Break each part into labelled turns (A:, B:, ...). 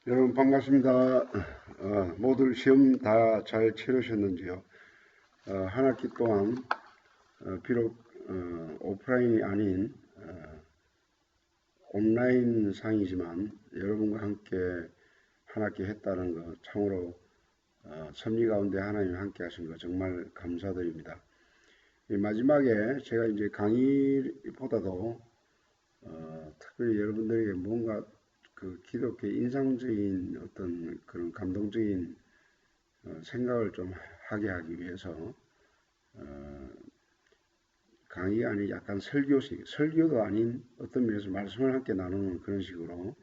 A: 여러분 반갑습니다. 모두 시험 다 잘 치르셨는지요? 한 학기 동안 비록 오프라인이 아닌 온라인 상이지만 여러분과 함께 한 학기 했다는 거 참으로 섭리 가운데 하나님 함께 하신 거 정말 감사드립니다. 이 마지막에 제가 이제 강의보다도 특별히 여러분들에게 뭔가 그 기독교 인상적인 어떤 그런 감동적인 생각을 좀 하게 하기 위해서 강의가 아닌 약간 설교식, 설교도 아닌 어떤 면에서 말씀을 함께 나누는 그런 식으로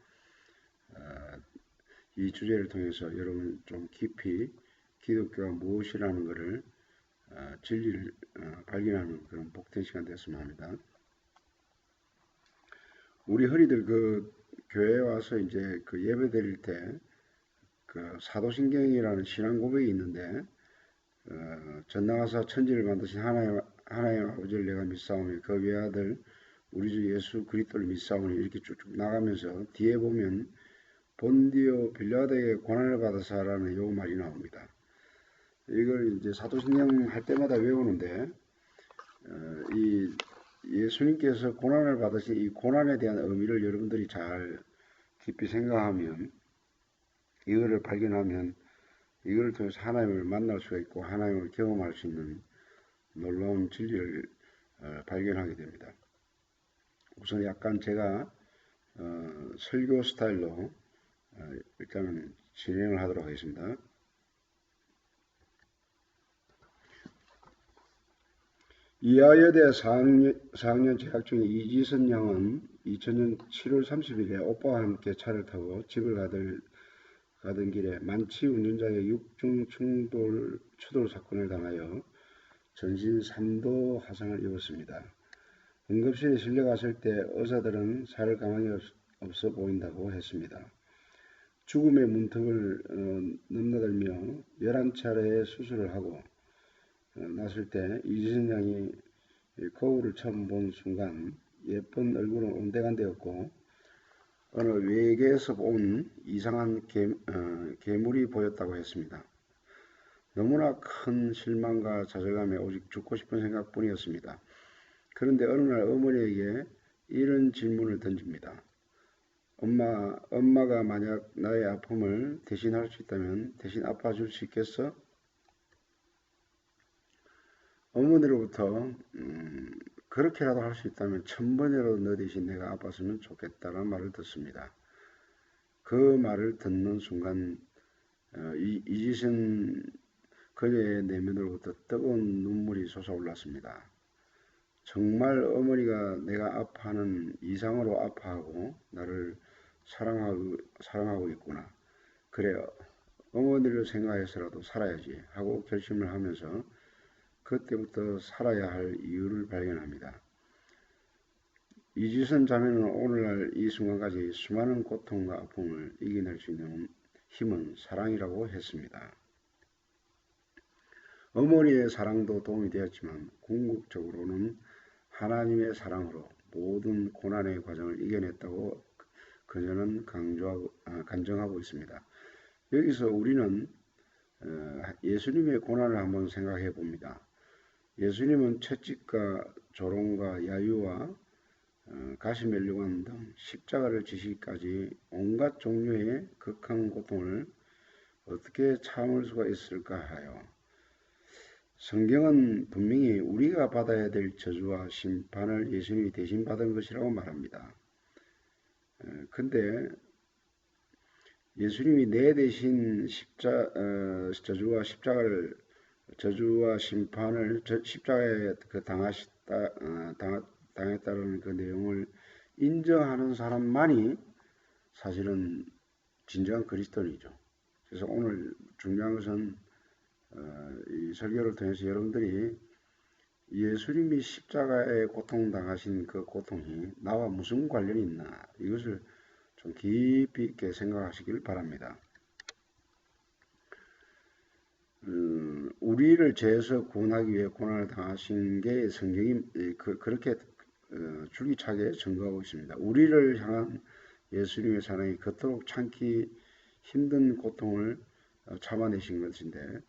A: 이 주제를 통해서 여러분 좀 깊이 기독교가 무엇이라는 것을 진리를 발견하는 그런 복된 시간 됐으면 합니다. 우리 허리들 그 교회에 와서 이제 그 예배 드릴 때 그 사도신경이라는 신앙 고백이 있는데 전능하사 천지를 만드신 하나님 아버지를 내가 믿사오니 그 외아들 우리 주 예수 그리스도를 믿사오니 이렇게 쭉쭉 나가면서 뒤에 보면 본디오 빌라도에게 고난을 받아사라는 요 말이 나옵니다. 이걸 이제 사도신경 할 때마다 외우는데 이 예수님께서 고난을 받으신 이 고난에 대한 의미를 여러분들이 잘 깊이 생각하면 이거를 발견하면 이거를 통해서 하나님을 만날 수가 있고 하나님을 경험할 수 있는 놀라운 진리를 발견하게 됩니다. 우선 약간 제가 설교 스타일로 일단은 진행을 하도록 하겠습니다. 이하여대 4학년 재학 중인 이지선 양은 2000년 7월 30일에 오빠와 함께 차를 타고 집을 가던 길에 만취 운전자의 6중 추돌 사건을 당하여 전신 3도 화상을 입었습니다. 응급실에 실려갔을 때 의사들은 살 가망이 없어 보인다고 했습니다. 죽음의 문턱을 넘나들며 11차례의 수술을 하고 났을 때 이지선 양이 거울을 처음 본 순간 예쁜 얼굴은 온데간데였고 어느 외계에서 온 이상한 괴물이 보였다고 했습니다. 너무나 큰 실망과 좌절감에 오직 죽고 싶은 생각뿐이었습니다. 그런데 어느 날 어머니에게 이런 질문을 던집니다. 엄마가 만약 나의 아픔을 대신할 수 있다면 대신 아파줄 수 있겠어? 어머니로부터 그렇게라도 할 수 있다면 1000번이라도 너 대신 내가 아팠으면 좋겠다라는 말을 듣습니다. 그 말을 듣는 순간 이지선 그녀의 내면으로부터 뜨거운 눈물이 솟아올랐습니다. 정말 어머니가 내가 아파하는 이상으로 아파하고 나를 사랑하고 있구나. 그래, 어머니를 생각해서라도 살아야지 하고 결심을 하면서 그때부터 살아야 할 이유를 발견합니다. 이지선 자매는 오늘날 이 순간까지 수많은 고통과 아픔을 이겨낼 수 있는 힘은 사랑이라고 했습니다. 어머니의 사랑도 도움이 되었지만 궁극적으로는 하나님의 사랑으로 모든 고난의 과정을 이겨냈다고 그녀는 간증하고 있습니다. 여기서 우리는 예수님의 고난을 한번 생각해 봅니다. 예수님은 채찍과 조롱과 야유와 가시멜류관 등 십자가를 지시기까지 온갖 종류의 극한 고통을 어떻게 참을 수가 있을까 하여 성경은 분명히 우리가 받아야 될 저주와 심판을 예수님이 대신 받은 것이라고 말합니다. 근데 예수님이 내 대신 저주와 심판을 십자가에 당했다는 그 내용을 인정하는 사람만이 사실은 진정한 그리스도인이죠. 그래서 오늘 중요한 것은 이 설교를 통해서 여러분들이 예수님이 십자가에 고통당하신 그 고통이 나와 무슨 관련이 있나 이것을 좀 깊이 있게 생각하시길 바랍니다. 우리를 죄에서 구원하기 위해 고난을 당하신 게 성경이 그렇게 줄기차게 증거하고 있습니다. 우리를 향한 예수님의 사랑이 그토록 참기 힘든 고통을 참아내신 것인데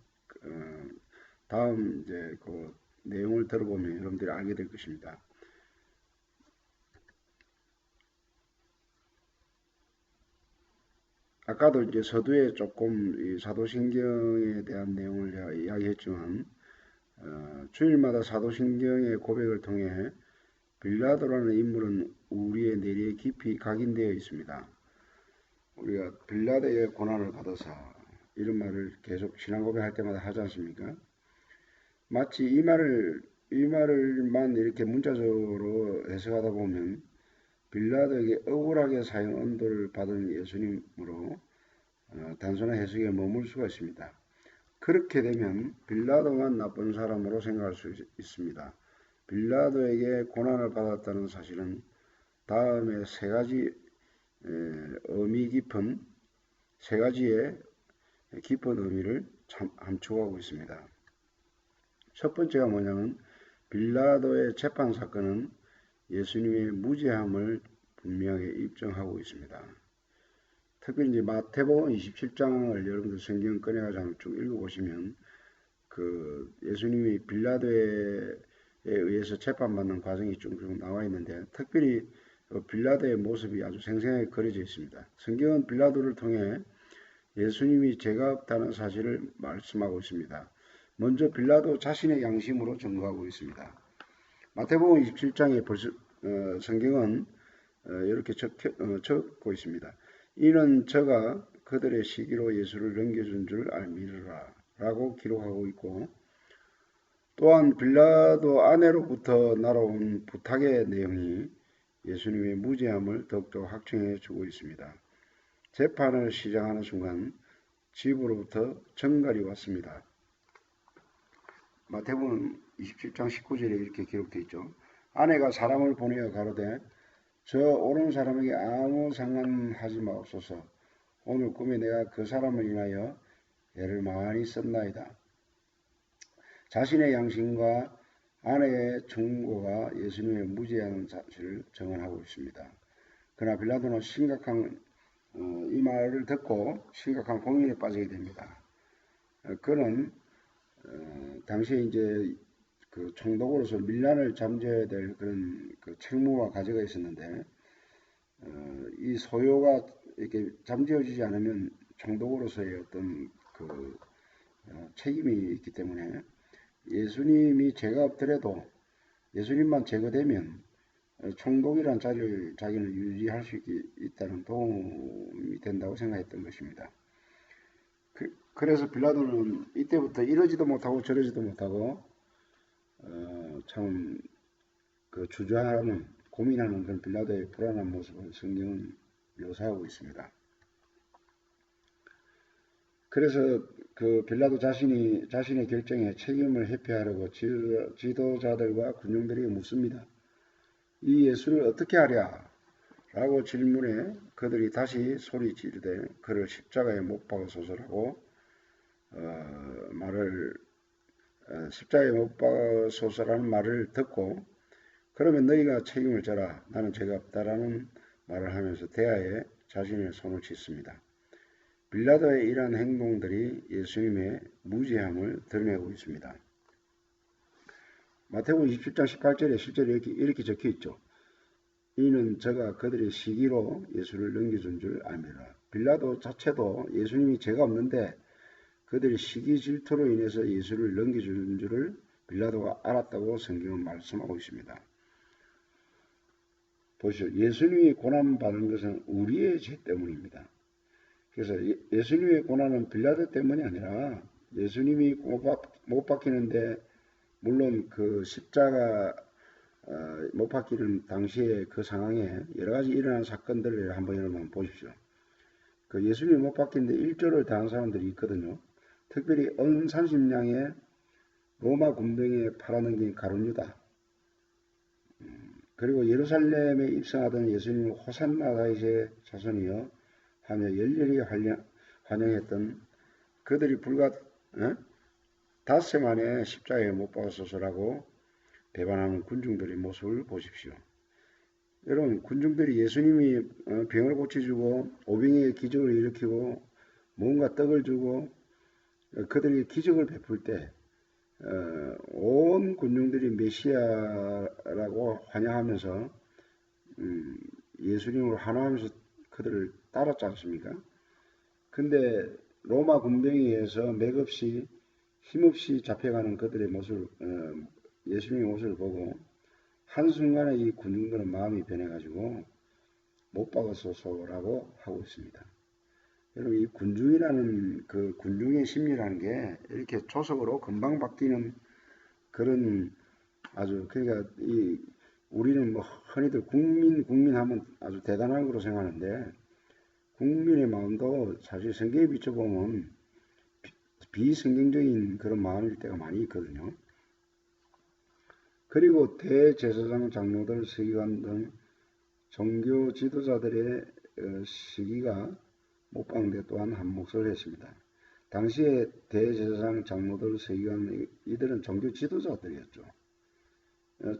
A: 다음 이제 그 내용을 들어보면 여러분들이 알게 될 것입니다. 아까도 이제 서두에 조금 이 사도신경에 대한 내용을 제가 이야기했지만 주일마다 사도신경의 고백을 통해 빌라도라는 인물은 우리의 내리에 깊이 각인되어 있습니다. 우리가 빌라도의 고난을 받아서 이런 말을 계속 신앙 고백할 때마다 하지 않습니까? 마치 이 말을만 이렇게 문자적으로 해석하다 보면 빌라도에게 억울하게 사형 언도를 받은 예수님으로 단순한 해석에 머물 수가 있습니다. 그렇게 되면 빌라도만 나쁜 사람으로 생각할 수 있습니다. 빌라도에게 고난을 받았다는 사실은 다음에 세 가지의 깊은 의미를 함축하고 있습니다. 첫 번째가 뭐냐면 빌라도의 재판 사건은 예수님의 무죄함을 분명하게 입증하고 있습니다. 특별히 이제 마태복음 27장을 여러분들 성경 꺼내가지고 쭉 읽어보시면 그 예수님이 빌라도에 의해서 재판받는 과정이 쭉 나와 있는데 특별히 빌라도의 모습이 아주 생생하게 그려져 있습니다. 성경은 빌라도를 통해 예수님이 죄가 없다는 사실을 말씀하고 있습니다. 먼저 빌라도 자신의 양심으로 증거하고 있습니다. 마태복음 27장에 성경은 이렇게 적고 있습니다. 이는 저가 그들의 시기로 예수를 넘겨준 줄 알미르라 라고 기록하고 있고 또한 빌라도 아내로부터 날아온 부탁의 내용이 예수님의 무죄함을 더욱더 확증해 주고 있습니다. 재판을 시작하는 순간 집으로부터 전갈이 왔습니다. 마태복음 27장 19절에 이렇게 기록되어 있죠. 아내가 사람을 보내어 가로되 저 오는 사람에게 아무 상관하지 마옵소서. 오늘 꿈에 내가 그 사람을 인하여 애를 많이 썼나이다. 자신의 양심과 아내의 충고가 예수님의 무죄한 사실을 증언하고 있습니다. 그러나 빌라도는 이 말을 듣고 심각한 고민에 빠지게 됩니다. 그는 당시에 이제 그 총독으로서 밀란을 잠재워야 될 그런 그 책무와 과제가 있었는데 이 소요가 이렇게 잠재워지지 않으면 총독으로서의 어떤 그 책임이 있기 때문에 예수님이 죄가 없더라도 예수님만 제거되면 총독이란 자리를 자기는 유지할 수 있다는 도움이 된다고 생각했던 것입니다. 그래서 빌라도는 이때부터 이러지도 못하고 저러지도 못하고 참 그 주저하는 고민하는 그런 빌라도의 불안한 모습을 성경은 묘사하고 있습니다. 그래서 그 빌라도 자신의 결정에 책임을 회피하려고 지도자들과 군중들에게 묻습니다. 이 예수를 어떻게 하랴? 라고 질문해 그들이 다시 소리 지르되 그를 십자가에 못 박으소서라고 십자가에 못 박으소서라는 말을 듣고 그러면 너희가 책임을 져라. 나는 죄가 없다라는 말을 하면서 대야에 자신의 손을 짓습니다. 빌라도의 이러한 행동들이 예수님의 무죄함을 드러내고 있습니다. 마태복음 27장 18절에 실제로 이렇게 적혀 있죠. 이는 저가 그들의 시기로 예수를 넘겨준 줄 압니다. 빌라도 자체도 예수님이 죄가 없는데 그들의 시기 질투로 인해서 예수를 넘겨준 줄을 빌라도가 알았다고 성경은 말씀하고 있습니다. 보시죠. 예수님이 고난받은 것은 우리의 죄 때문입니다. 그래서 예수님의 고난은 빌라도 때문이 아니라 예수님이 못 박히는데 물론 그 십자가 못 박히는 당시에 그 상황에 여러 가지 일어난 사건들을 한번 여러분 보십시오. 그 예수님이 못 박히는데 일조를 당한 사람들이 있거든요. 특별히 은 30냥에 로마 군병에 팔아넘긴 가룟유다. 그리고 예루살렘에 입성하던 예수님을 호산나 다윗의 자손이여 하며 열렬히 환영했던 그들이 불과 닷새 만에 십자가에 못 박았소서라고 배반하는 군중들의 모습을 보십시오. 여러분 군중들이 예수님이 병을 고쳐주고 오병이의 기적을 일으키고 뭔가 떡을 주고 그들에게 기적을 베풀 때 온 군중들이 메시아라고 환영하면서 예수님을 환호하면서 그들을 따랐지 않습니까? 근데 로마 군병에 의해서 맥없이 힘없이 잡혀가는 그들의 모습을 예수님의 모습을 보고 한순간에 이 군중들은 마음이 변해가지고 못 박았소서라고 하고 있습니다. 여러분 이 군중이라는 그 군중의 심리라는 게 이렇게 조석으로 금방 바뀌는 그런 아주 그러니까 이 우리는 뭐 흔히들 국민 하면 아주 대단한 거로 생각하는데 국민의 마음도 사실 성경에 비춰보면 비성경적인 그런 마음일 때가 많이 있거든요. 그리고 대제사장, 장로들, 서기관 등 종교 지도자들의 시기가 못 박는데 또한 한 몫을 했습니다. 당시에 대제사장, 장로들, 서기관 이들은 종교 지도자들이었죠.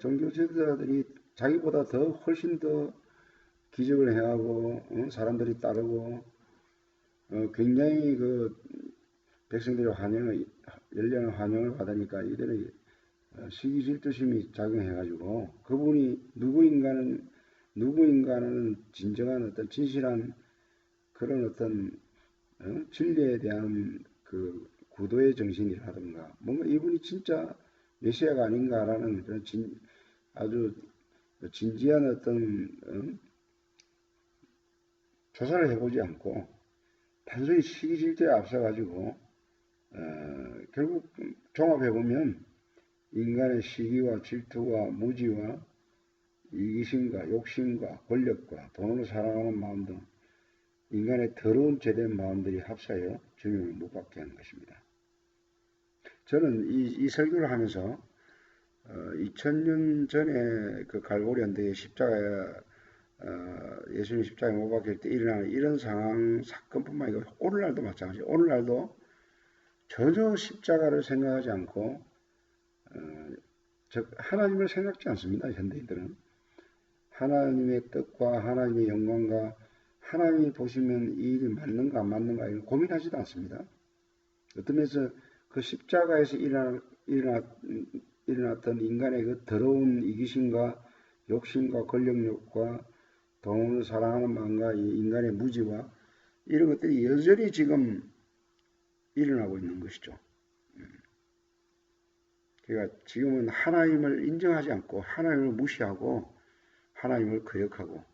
A: 종교 지도자들이 자기보다 더 훨씬 더 기적을 행하고 사람들이 따르고 굉장히 그 백성들의 열렬한 환영을 받으니까 이들의 시기 질투심이 작용해가지고 그분이 누구인가는 진정한 어떤 진실한 그런 어떤 진리에 대한 그 구도의 정신이라든가 뭔가 이분이 진짜 메시아가 아닌가라는 그런 아주 진지한 어떤 조사를 해보지 않고 단순히 시기 질투에 앞서가지고 결국 종합해보면 인간의 시기와 질투와 무지와 이기심과 욕심과 권력과 돈을 사랑하는 마음 등 인간의 더러운 죄된 마음들이 합사하여 주님을 못 받게 하는 것입니다. 저는 이 설교를 하면서 2000년 전에 그 갈보리 언덕의 십자가에 예수님 십자가에 못 박힐 때 일어나는 이런 상황 사건뿐만 아니라 오늘날도 마찬가지예요. 오늘날도 전혀 십자가를 생각하지 않고 즉 하나님을 생각지 않습니다. 현대인들은 하나님의 뜻과 하나님의 영광과 하나님이 보시면 이 일이 맞는가 안 맞는가 이런 고민하지도 않습니다. 어떤 면에서 그 십자가에서 일어났던 인간의 그 더러운 이기심과 욕심과 권력욕과 돈을 사랑하는 마음과 이 인간의 무지와 이런 것들이 여전히 지금 일어나고 있는 것이죠. 그러니까 지금은 하나님을 인정하지 않고 하나님을 무시하고 하나님을 거역하고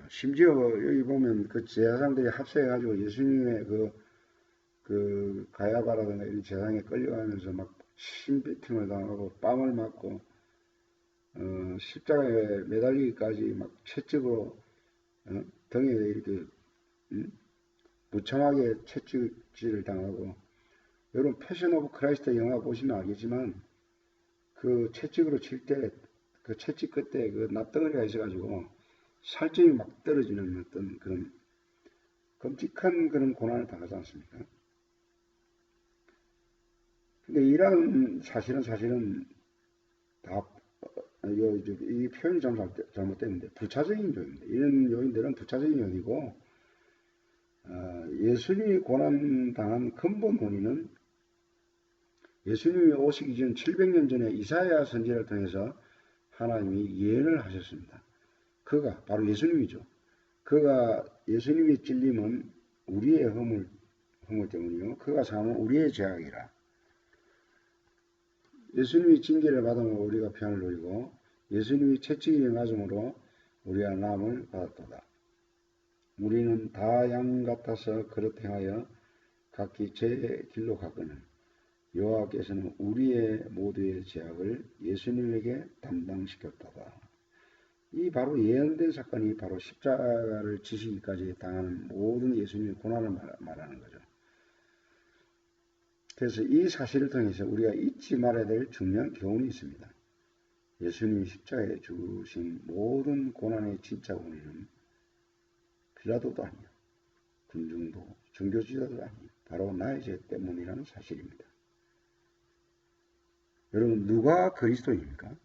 A: 심지어 여기 보면 그 제사장들이 합세해가지고 예수님의 그 가야바라든가 이런 제사장에 끌려가면서 막 신비팅을 당하고 뺨을 맞고 십자가에 매달리기까지 막 채찍으로 등에 이렇게 무참하게 채찍질을 당하고 여러분 패션 오브 크라이스트 영화 보시면 알겠지만 그 채찍으로 칠 때 그 채찍 끝에 그 납덩어리가 있어가지고 살점이 막 떨어지는 어떤 그런 끔찍한 그런 고난을 당하지 않습니까? 근데 이런 사실은 다 이 표현이 잘못됐는데 부차적인 요인입니다. 이런 요인들은 부차적인 요인이고 예수님이 고난당한 근본 원인은 예수님이 오시기 전 700년 전에 이사야 선지자를 통해서 하나님이 예언을 하셨습니다. 그가 바로 예수님이죠. 예수님이 찔림은 우리의 허물 때문이요. 그가 상함은 우리의 죄악이라. 예수님이 징계를 받음으로 우리가 평안을 누리고 예수님이 채찍을 맞음으로 우리가 나음을 받았도다. 우리는 다 양 같아서 그릇 행하여 각기 제 길로 가거늘 여호와께서는 우리의 모두의 죄악을 예수님에게 담당시켰도다. 이 바로 예언된 사건이 바로 십자가를 지시기까지 당하는 모든 예수님의 고난을 말하는 거죠. 그래서 이 사실을 통해서 우리가 잊지 말아야 될 중요한 교훈이 있습니다. 예수님이 십자가에 죽으신 모든 고난의 진짜 원인은 빌라도도 아니요, 군중도, 종교지도도 아니요, 바로 나의 죄 때문이라는 사실입니다. 여러분, 누가 그리스도입니까?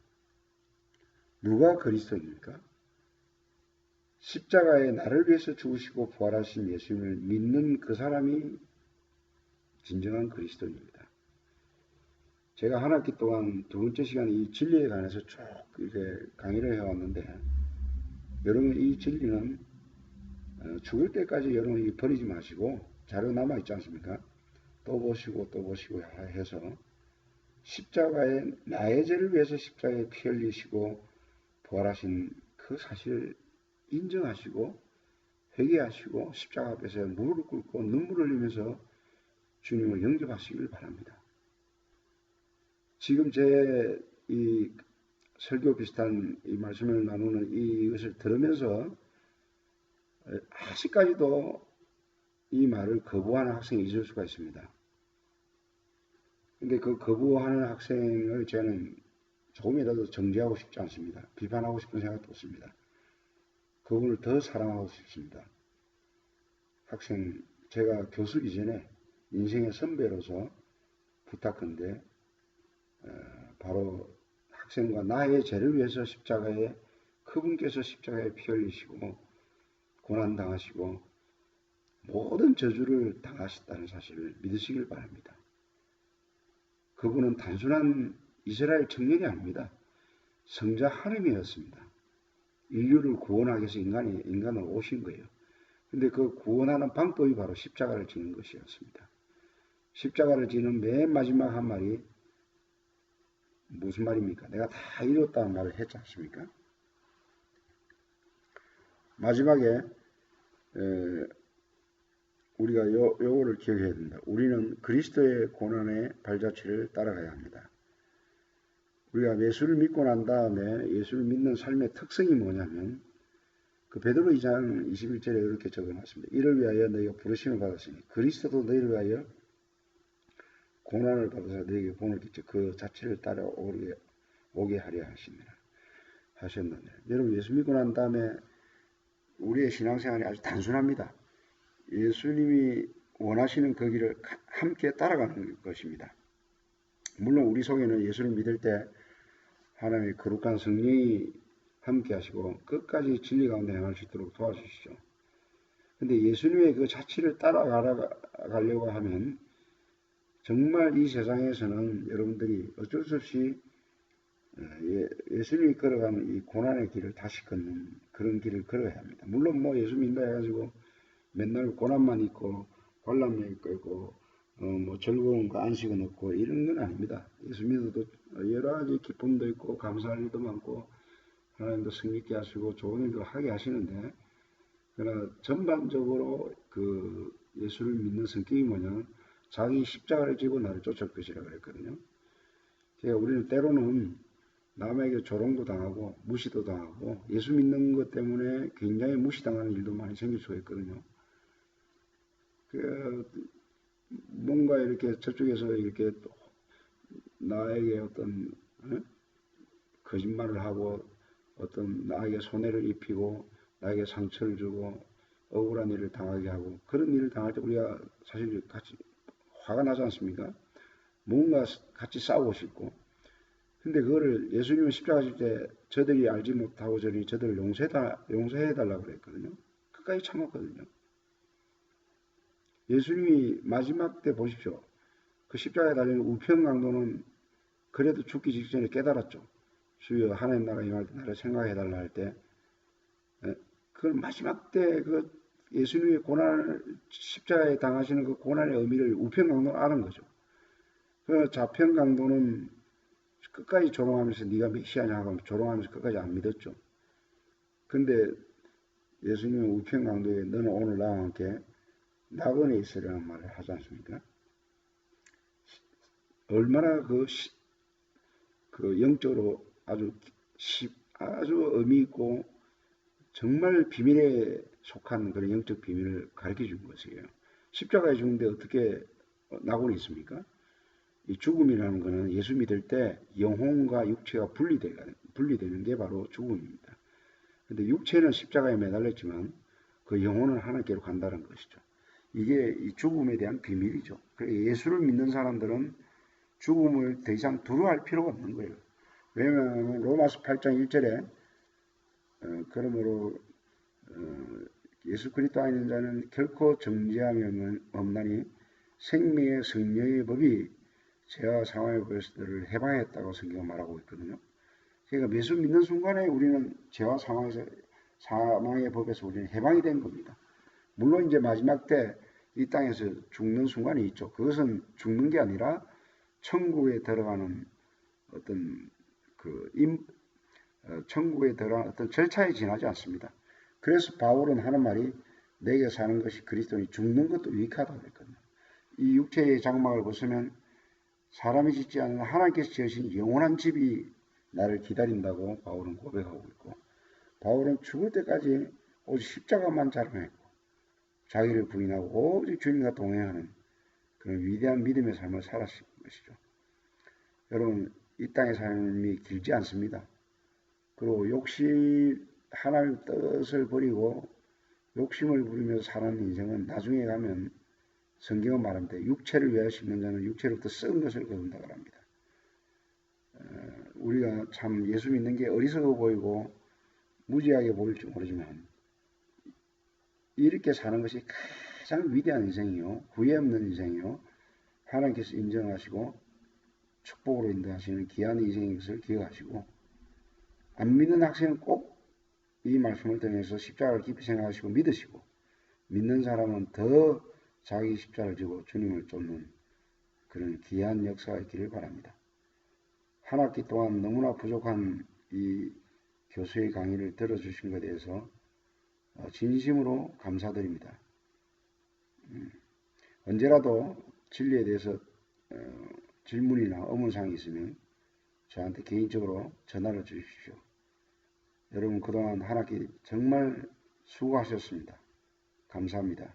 A: 누가 그리스도입니까? 십자가에 나를 위해서 죽으시고 부활하신 예수님을 믿는 그 사람이 진정한 그리스도인입니다. 제가 한 학기 동안 두 번째 시간에 이 진리에 관해서 쭉 이렇게 강의를 해왔는데, 여러분 이 진리는 죽을 때까지 여러분이 버리지 마시고 자료 남아있지 않습니까? 또 보시고 또 보시고 해서 십자가에 나의 죄를 위해서 십자가에 피 흘리시고 부활하신 그 사실을 인정하시고 회개하시고 십자가 앞에서 무릎을 꿇고 눈물을 흘리면서 주님을 영접하시길 바랍니다. 지금 제 이 설교 비슷한 이 말씀을 나누는 이것을 들으면서 아직까지도 이 말을 거부하는 학생이 있을 수가 있습니다. 근데 그 거부하는 학생을 저는 조금이라도 정죄하고 싶지 않습니다. 비판하고 싶은 생각도 없습니다. 그분을 더 사랑하고 싶습니다. 학생, 제가 교수기 전에 인생의 선배로서 부탁한데, 바로 학생과 나의 죄를 위해서 십자가에, 그분께서 십자가에 피 흘리시고 고난당하시고 모든 저주를 당하셨다는 사실을 믿으시길 바랍니다. 그분은 단순한 이스라엘 청년이 아닙니다. 성자 하나님이었습니다. 인류를 구원하기 위해서 인간으로 오신 거예요. 근데 그 구원하는 방법이 바로 십자가를 지는 것이었습니다. 십자가를 지는 맨 마지막 한 말이 무슨 말입니까? 내가 다 이뤘다는 말을 했지 않습니까? 마지막에 우리가 요거를 기억해야 된다. 우리는 그리스도의 고난의 발자취를 따라가야 합니다. 우리가 예수를 믿고 난 다음에 예수를 믿는 삶의 특성이 뭐냐면, 그 베드로 2장 21절에 이렇게 적어놨습니다. 이를 위하여 너희가 부르심을 받았으니 그리스도도 너희를 위하여 고난을 받아서 너희에게 본을 끼쳐 그 자체를 따라오게 하려 하셨느니라. 여러분, 예수 믿고 난 다음에 우리의 신앙생활이 아주 단순합니다. 예수님이 원하시는 그 길을 함께 따라가는 것입니다. 물론 우리 속에는 예수를 믿을 때 하나님의 거룩한 성령이 함께 하시고 끝까지 진리 가운데 행할 수 있도록 도와주시죠. 근데 예수님의 그 자취를 따라가려고 하면 정말 이 세상에서는 여러분들이 어쩔 수 없이 예수님이 걸어가는 이 고난의 길을 다시 걷는 그런 길을 걸어야 합니다. 물론 뭐 예수 믿는다 해가지고 맨날 고난만 있고 관람만 있고 뭐 즐거운 거 안식은 없고 이런 건 아닙니다. 예수 믿어도 여러 가지 기쁨도 있고 감사할 일도 많고 하나님도 승리케 하시고 좋은 일도 하게 하시는데, 그러나 전반적으로 그 예수를 믿는 성격이 뭐냐면 자기 십자가를 지고 나를 쫓을 것이라고 그랬거든요. 그러니까 우리는 때로는 남에게 조롱도 당하고 무시도 당하고 예수 믿는 것 때문에 굉장히 무시당하는 일도 많이 생길 수가 있거든요. 뭔가 이렇게 저쪽에서 이렇게 나에게 어떤 거짓말을 하고 어떤 나에게 손해를 입히고 나에게 상처를 주고 억울한 일을 당하게 하고, 그런 일을 당할 때 우리가 사실 같이 화가 나지 않습니까? 뭔가 같이 싸우고 싶고. 근데 그거를 예수님은 십자가 질 때 저들이 알지 못하고 저들을 용서해달라고 그랬거든요. 끝까지 참았거든요. 예수님이 마지막 때 보십시오. 그 십자가에 달리는 우편강도는 그래도 죽기 직전에 깨달았죠. 주여 하나님 나라 임할 때 나를 생각해달라 할 때, 그걸 마지막 때 그 예수님의 고난을 십자가에 당하시는 그 고난의 의미를 우편강도는 아는 거죠. 그 좌편강도는 끝까지 조롱하면서 네가 메시아냐 하고 조롱하면서 끝까지 안 믿었죠. 근데 예수님은 우편강도에 너는 오늘 나와 함께 낙원에 있으라는 말을 하지 않습니까? 얼마나 그 영적으로 아주 의미 있고 정말 비밀에 속한 그런 영적 비밀을 가르쳐 준 것이에요. 십자가에 죽는데 어떻게 낙원이 있습니까? 이 죽음이라는 것은 예수 믿을 때 영혼과 육체가 분리되는 게 바로 죽음입니다. 근데 육체는 십자가에 매달렸지만 그 영혼은 하나님께로 간다는 것이죠. 이게 이 죽음에 대한 비밀이죠. 예수를 믿는 사람들은 죽음을 더 이상 두려워할 필요가 없는 거예요. 왜냐하면 로마서 8장 1절에 그러므로 예수 그리스도 안에 있는 자는 결코 정죄함이 없나니 생명의 성령의 법이 죄와 사망의 법에서를 해방했다고 성경은 말하고 있거든요. 그러니까 예수 믿는 순간에 우리는 죄와 사망의 법에서 우리는 해방이 된 겁니다. 물론 이제 마지막 때 이 땅에서 죽는 순간이 있죠. 그것은 죽는 게 아니라 천국에 들어가는 어떤 천국에 들어가는 어떤 절차에 지나지 않습니다. 그래서 바울은 하는 말이 내게 사는 것이 그리스도니 죽는 것도 유익하다고 했거든요. 이 육체의 장막을 벗으면 사람이 짓지 않는 하나님께서 지으신 영원한 집이 나를 기다린다고 바울은 고백하고 있고, 바울은 죽을 때까지 오직 십자가만 자랑했고 자기를 부인하고 오직 주님과 동행하는 그런 위대한 믿음의 삶을 살았을 것이죠. 여러분, 이 땅의 삶이 길지 않습니다. 그리고 하나님의 뜻을 버리고 욕심을 부리면서 사는 인생은 나중에 가면 성경은 말합니다. 육체를 위하여 심는 자는 육체로부터 썩은 것을 거둔다고 합니다. 우리가 참 예수 믿는 게 어리석어 보이고 무지하게 보일지 모르지만 이렇게 사는 것이 가장 위대한 인생이요, 후회 없는 인생이요, 하나님께서 인정하시고 축복으로 인도하시는 귀한 인생인 것을 기억하시고, 안 믿는 학생은 꼭 이 말씀을 통해서 십자가를 깊이 생각하시고 믿으시고, 믿는 사람은 더 자기 십자가를 지고 주님을 쫓는 그런 귀한 역사가 있기를 바랍니다. 한 학기 동안 너무나 부족한 이 교수의 강의를 들어주신 것에 대해서 진심으로 감사드립니다. 언제라도 진리에 대해서 질문이나 의문사항이 있으면 저한테 개인적으로 전화를 주십시오. 여러분 그동안 한 학기 정말 수고하셨습니다. 감사합니다.